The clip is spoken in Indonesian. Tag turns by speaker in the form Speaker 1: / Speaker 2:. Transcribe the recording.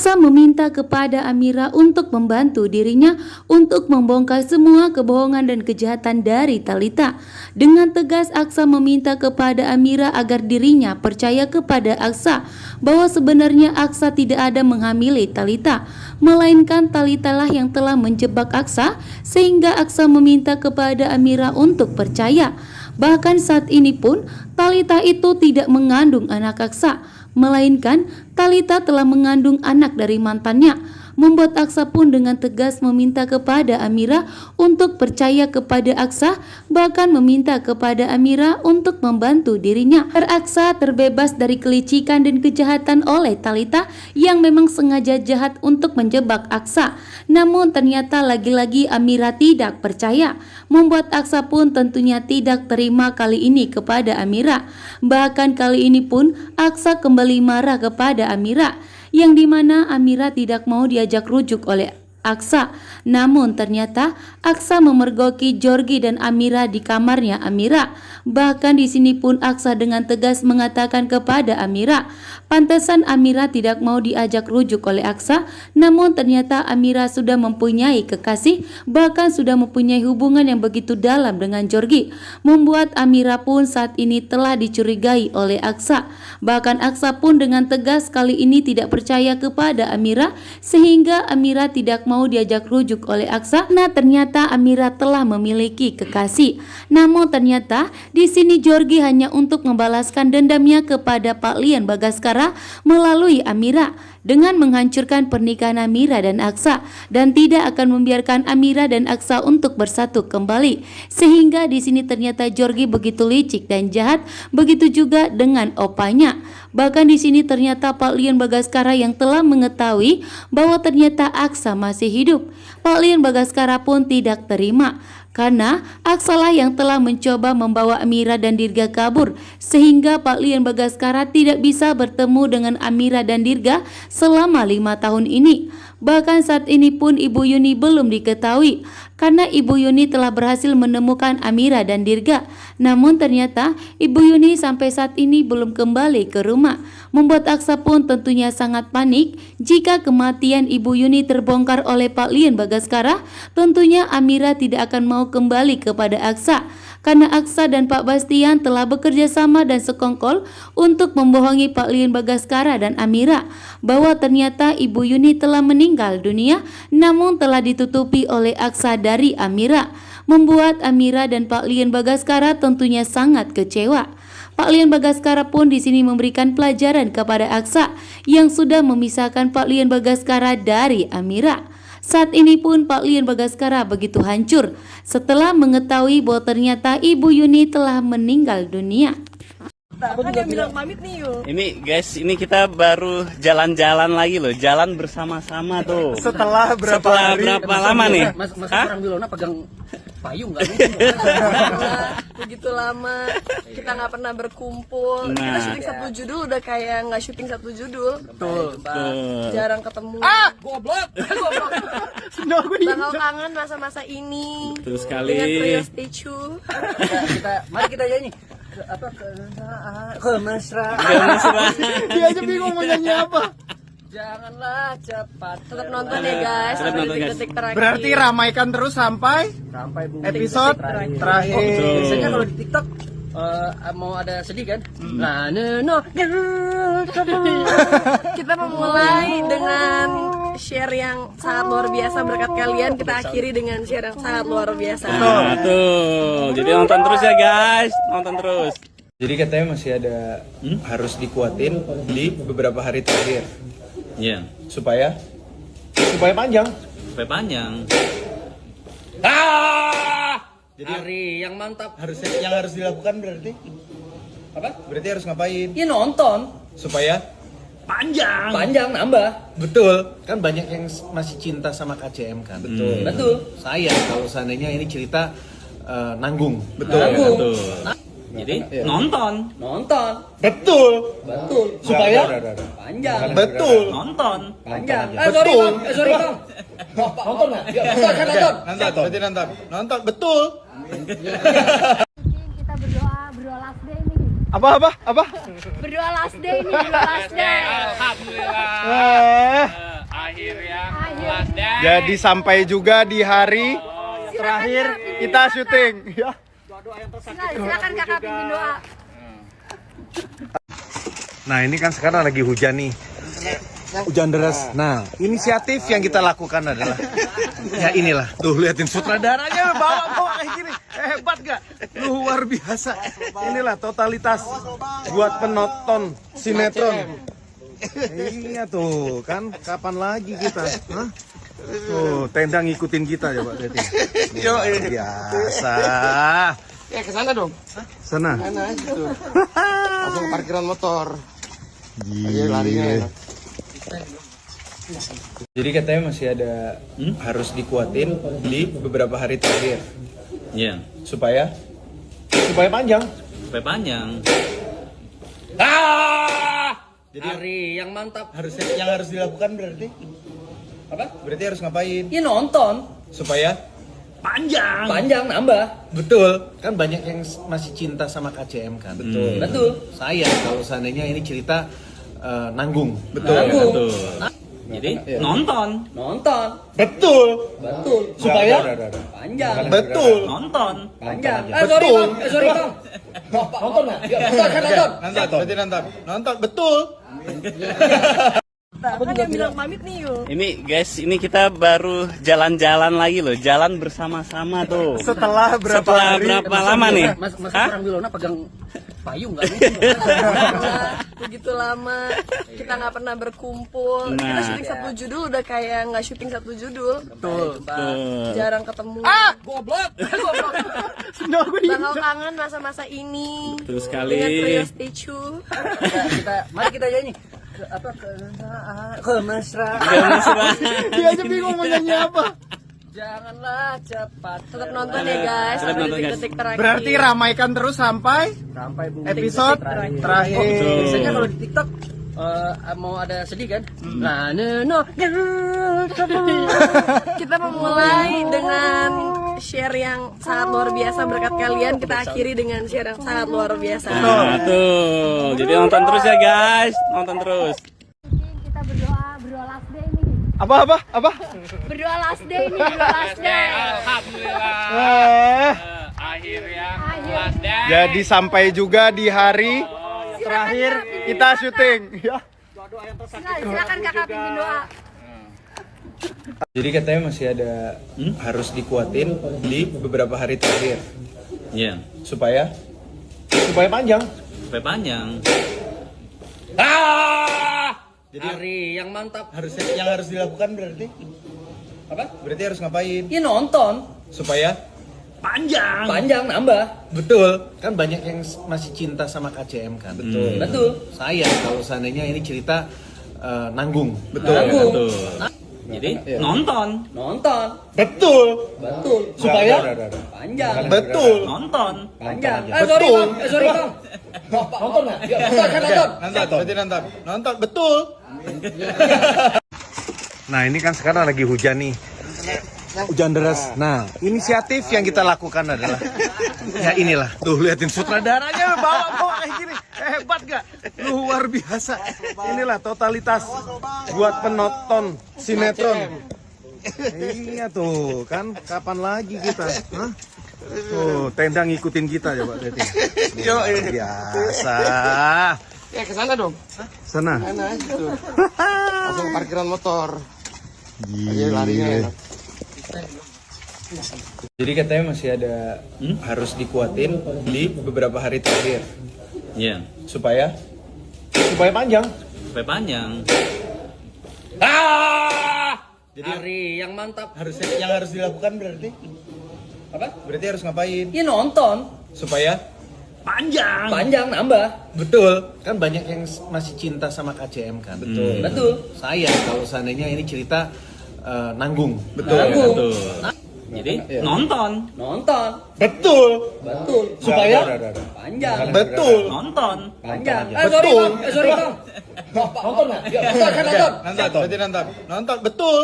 Speaker 1: Aksa meminta kepada Amira untuk membantu dirinya untuk membongkar semua kebohongan dan kejahatan dari Talita. Dengan tegas Aksa meminta kepada Amira agar dirinya percaya kepada Aksa bahwa sebenarnya Aksa tidak ada menghamili Talita, melainkan Talita lah yang telah menjebak Aksa, sehingga Aksa meminta kepada Amira untuk percaya. Bahkan saat ini pun Talita itu tidak mengandung anak Aksa, melainkan Talita telah mengandung anak dari mantannya. Membuat Aksa pun dengan tegas meminta kepada Amira untuk percaya kepada Aksa, bahkan meminta kepada Amira untuk membantu dirinya agar Aksa terbebas dari kelicikan dan kejahatan oleh Talita yang memang sengaja jahat untuk menjebak Aksa. Namun ternyata lagi-lagi Amira tidak percaya, membuat Aksa pun tentunya tidak terima kali ini kepada Amira. Bahkan kali ini pun Aksa kembali marah kepada Amira, yang dimana Amira tidak mau diajak rujuk oleh Aksa. Namun ternyata Aksa memergoki Georgie dan Amira di kamarnya Amira. Bahkan di sini pun Aksa dengan tegas mengatakan kepada Amira, pantesan Amira tidak mau diajak rujuk oleh Aksa. Namun ternyata Amira sudah mempunyai kekasih, bahkan sudah mempunyai hubungan yang begitu dalam dengan Georgie, membuat Amira pun saat ini telah dicurigai oleh Aksa. Bahkan Aksa pun dengan tegas kali ini tidak percaya kepada Amira, sehingga Amira tidak mau diajak rujuk oleh Aksa. Nah, ternyata Amira telah memiliki kekasih. Namun ternyata di sini Georgie hanya untuk membalaskan dendamnya kepada Pak Lian Bagaskara melalui Amira dengan menghancurkan pernikahan Amira dan Aksa, dan tidak akan membiarkan Amira dan Aksa untuk bersatu kembali. Sehingga di sini ternyata Georgie begitu licik dan jahat, begitu juga dengan opanya. Bahkan di sini ternyata Pak Lian Bagaskara yang telah mengetahui bahwa ternyata Aksa masih hidup. Pak Lian Bagaskara pun tidak terima, karena Aksa lah yang telah mencoba membawa Amira dan Dirga kabur, sehingga Pak Lian Bagaskara tidak bisa bertemu dengan Amira dan Dirga selama 5 tahun ini. Bahkan saat ini pun Ibu Yuni belum diketahui, karena Ibu Yuni telah berhasil menemukan Amira dan Dirga. Namun ternyata Ibu Yuni sampai saat ini belum kembali ke rumah, membuat Aksa pun tentunya sangat panik. Jika kematian Ibu Yuni terbongkar oleh Pak Lian Bagaskara, tentunya Amira tidak akan mau kembali kepada Aksa, karena Aksa dan Pak Bastian telah bekerja sama dan sekongkol untuk membohongi Pak Lian Bagaskara dan Amira bahwa ternyata Ibu Yuni telah meninggal dunia, namun telah ditutupi oleh Aksa dari Amira, membuat Amira dan Pak Lian Bagaskara tentunya sangat kecewa. Pak Lian Bagaskara pun di sini memberikan pelajaran kepada Aksa yang sudah memisahkan Pak Lian Bagaskara dari Amira. Saat ini pun Pak Lian Bagaskara begitu hancur setelah mengetahui bahwa ternyata Ibu Yuni telah meninggal dunia.
Speaker 2: Aku juga bilang pamit nih yuk.
Speaker 3: Ini guys, ini kita baru jalan-jalan lagi loh, jalan bersama-sama tuh.
Speaker 4: Setelah berapa
Speaker 3: lama nih?
Speaker 2: Mas orang Wilona pegang payung nggak? Begitu lama kita nggak pernah berkumpul. Kita syuting satu judul udah kayak nggak syuting satu judul.
Speaker 4: Betul.
Speaker 2: Jarang ketemu.
Speaker 4: Goblok.
Speaker 2: Bakal kangen masa-masa ini.
Speaker 3: Betul sekali.
Speaker 2: Dengan trio statue.
Speaker 4: Mari kita nyanyi. Kemesraan. Dia aja bingung mau nyanyi apa.
Speaker 2: Janganlah cepat. Tetap nonton ya guys.
Speaker 3: Tetap nonton, guys.
Speaker 2: Detik terakhir.
Speaker 4: Berarti ramaikan terus sampai episode terakhir.
Speaker 5: Biasanya kalau di TikTok mau ada sedih kan? Nah,
Speaker 2: Kita memulai dengan share yang sangat luar biasa berkat kalian. Kita akhiri dengan share yang sangat luar biasa.
Speaker 3: Nah, tuh. Jadi nonton terus ya guys, nonton terus.
Speaker 4: Jadi katanya masih ada harus dikuatin di beberapa hari terakhir.
Speaker 3: Iya.
Speaker 4: Supaya panjang.
Speaker 3: Sampai panjang.
Speaker 4: Jadi
Speaker 5: hari yang mantap.
Speaker 4: yang harus dilakukan berarti
Speaker 5: Apa?
Speaker 4: berarti harus ngapain?
Speaker 5: Ya nonton.
Speaker 4: Supaya
Speaker 5: Panjang nambah.
Speaker 4: betul. Kan banyak yang masih cinta sama KCM kan.
Speaker 5: Betul.
Speaker 4: Sayang kalau seandainya ini cerita nanggung.
Speaker 5: Nanggung.
Speaker 3: Betul. Jadi nonton.
Speaker 4: Betul.
Speaker 5: Supaya
Speaker 4: Udah.
Speaker 5: panjang.
Speaker 4: Betul.
Speaker 3: Nonton.
Speaker 5: Panjang.
Speaker 4: Betul.
Speaker 5: Sorry bang. Bapak nonton nggak? Ya, nonton.
Speaker 4: Berarti nonton. Betul.
Speaker 6: Kita berdoa last day nih.
Speaker 4: Apa?
Speaker 6: Berdoa last day nih, berdoa last day.
Speaker 3: Alhamdulillah.
Speaker 4: Jadi sampai juga di hari terakhir kita syuting. Ya.
Speaker 6: Silakan kakak pimpin doa.
Speaker 7: Nah ini kan sekarang lagi hujan nih, hujan deras. Nah inisiatif yang kita lakukan adalah ya inilah, tuh liatin sutradaranya bawa kayak gini, hebat gak? Luar biasa. Inilah totalitas buat penonton sinetron. Iya tuh kan, kapan lagi kita? Hah? Tuh tenda ngikutin kita ya Pak Teti. Luar biasa.
Speaker 5: Ya ke sana dong.
Speaker 7: Sana.
Speaker 5: Sana gitu. Langsung parkiran motor.
Speaker 7: Gila.
Speaker 4: Jadi katanya masih ada harus dikuatin di beberapa hari terakhir
Speaker 3: Iya.
Speaker 4: supaya panjang.
Speaker 3: Sampai panjang.
Speaker 4: Jadi
Speaker 5: Hari yang mantap.
Speaker 4: yang harus dilakukan berarti
Speaker 5: Apa?
Speaker 4: berarti harus ngapain
Speaker 5: Ya nonton.
Speaker 4: supaya
Speaker 3: Panjang.
Speaker 5: Panjang nambah.
Speaker 4: betul.
Speaker 7: Kan banyak yang masih cinta sama KCM kan.
Speaker 4: Betul.
Speaker 5: Betul.
Speaker 7: Sayang kalau seandainya ini cerita nanggung.
Speaker 4: Betul.
Speaker 5: Nanggung.
Speaker 3: Betul. Jadi nonton.
Speaker 5: Nonton.
Speaker 4: Betul.
Speaker 5: Betul.
Speaker 4: Supaya
Speaker 5: Panjang.
Speaker 4: betul.
Speaker 3: Nonton.
Speaker 5: Panjang.
Speaker 4: Betul.
Speaker 5: Sorry Bang. Nonton nggak? Ya, nonton.
Speaker 4: Nonton. Berarti nonton. Betul.
Speaker 2: Kan yang bilang pamit nih yuk.
Speaker 3: Ini guys, ini kita baru jalan-jalan lagi loh, jalan bersama-sama tuh.
Speaker 4: Setelah
Speaker 3: Setelah berapa lama nih?
Speaker 5: Mas
Speaker 3: Hah?
Speaker 5: orang Wilona pegang payung nggak?
Speaker 2: Begitu lama kita nggak pernah berkumpul. Kita
Speaker 3: Nah.
Speaker 2: syuting satu judul udah kayak nggak syuting satu judul.
Speaker 3: Tuh.
Speaker 2: Jarang ketemu.
Speaker 5: Goblok.
Speaker 2: Bakal kangen masa-masa ini.
Speaker 3: Betul sekali.
Speaker 2: Dengan trio statue.
Speaker 5: Mari kita nyanyi. Kemesraan.
Speaker 4: Dia aja bingung mau nyanyi apa.
Speaker 5: Janganlah cepat.
Speaker 2: Tetap nonton ya guys.
Speaker 3: Tetap
Speaker 2: Sampai
Speaker 3: nonton, guys.
Speaker 2: detik-detik terakhir.
Speaker 4: Berarti ramaikan terus sampai episode terakhir.
Speaker 5: Biasanya kalau di TikTok mau ada sedih kan? Nah, no.
Speaker 2: Kita memulai dengan share yang sangat luar biasa berkat kalian. Kita akhiri dengan share yang sangat luar biasa.
Speaker 3: Nah, tuh. Jadi nonton terus ya guys, nonton terus.
Speaker 6: Kita berdoa last day ini.
Speaker 4: Apa?
Speaker 6: Berdoa last day ini, berdoa last day.
Speaker 3: Akhirnya
Speaker 6: Akhir.
Speaker 4: Jadi sampai juga di hari terakhir kita syuting. Ya.
Speaker 6: Silakan kakak pimpin doa.
Speaker 4: Jadi katanya masih ada harus dikuatin di beberapa hari terakhir
Speaker 3: Iya.
Speaker 4: supaya panjang.
Speaker 3: Sampai panjang.
Speaker 4: Jadi
Speaker 5: Hari yang mantap.
Speaker 4: yang harus dilakukan berarti
Speaker 5: Apa?
Speaker 4: berarti harus ngapain
Speaker 5: Ya nonton.
Speaker 4: supaya
Speaker 3: Panjang.
Speaker 5: Panjang nambah.
Speaker 4: betul.
Speaker 7: Kan banyak yang masih cinta sama KCM kan.
Speaker 4: Betul.
Speaker 5: Betul.
Speaker 7: Sayang kalau seandainya ini cerita nanggung.
Speaker 4: Betul.
Speaker 5: Nanggung.
Speaker 3: Betul. Jadi nonton.
Speaker 5: Nonton.
Speaker 4: Betul.
Speaker 5: Betul.
Speaker 4: Supaya
Speaker 5: Panjang.
Speaker 4: betul.
Speaker 3: Nonton.
Speaker 5: Panjang.
Speaker 4: Betul.
Speaker 5: Sorry Bang. Nonton nggak? Ya, nonton.
Speaker 4: Berarti nonton. Betul.
Speaker 7: Nah ini kan sekarang lagi hujan nih, hujan deras. Nah inisiatif yang kita lakukan adalah ya inilah, tuh liatin sutradaranya bawa kayak gini, hebat gak? Luar biasa. Inilah totalitas buat penonton sinetron. Iya tuh kan, kapan lagi kita? Hah? Tuh tenda ngikutin kita ya Pak Teti. Luar biasa.
Speaker 5: Ya ke sana dong.
Speaker 7: Sana.
Speaker 5: Sana gitu. Langsung parkiran motor.
Speaker 7: Gila.
Speaker 4: Jadi katanya masih ada harus dikuatin di beberapa hari terakhir
Speaker 3: Iya.
Speaker 4: supaya panjang.
Speaker 3: Sampai panjang.
Speaker 4: Jadi
Speaker 5: Hari yang mantap.
Speaker 4: yang harus dilakukan berarti
Speaker 5: Apa?
Speaker 4: berarti harus ngapain
Speaker 5: Ya nonton.
Speaker 4: supaya
Speaker 3: Panjang.
Speaker 5: Panjang nambah.
Speaker 4: betul.
Speaker 7: Kan banyak yang masih cinta sama KCM kan.
Speaker 4: Betul.
Speaker 5: Betul.
Speaker 7: Sayang kalau seandainya ini cerita nanggung.
Speaker 4: Betul.
Speaker 5: Nanggung.
Speaker 3: Betul. Jadi nonton.
Speaker 5: Nonton.
Speaker 4: Betul.
Speaker 5: Betul.
Speaker 4: Supaya
Speaker 5: Panjang.
Speaker 4: betul.
Speaker 3: Nonton.
Speaker 5: Panjang.
Speaker 4: Betul.
Speaker 5: Sorry Bang. Nonton nggak? Ya, nonton.
Speaker 4: Nonton. Berarti nonton. Betul.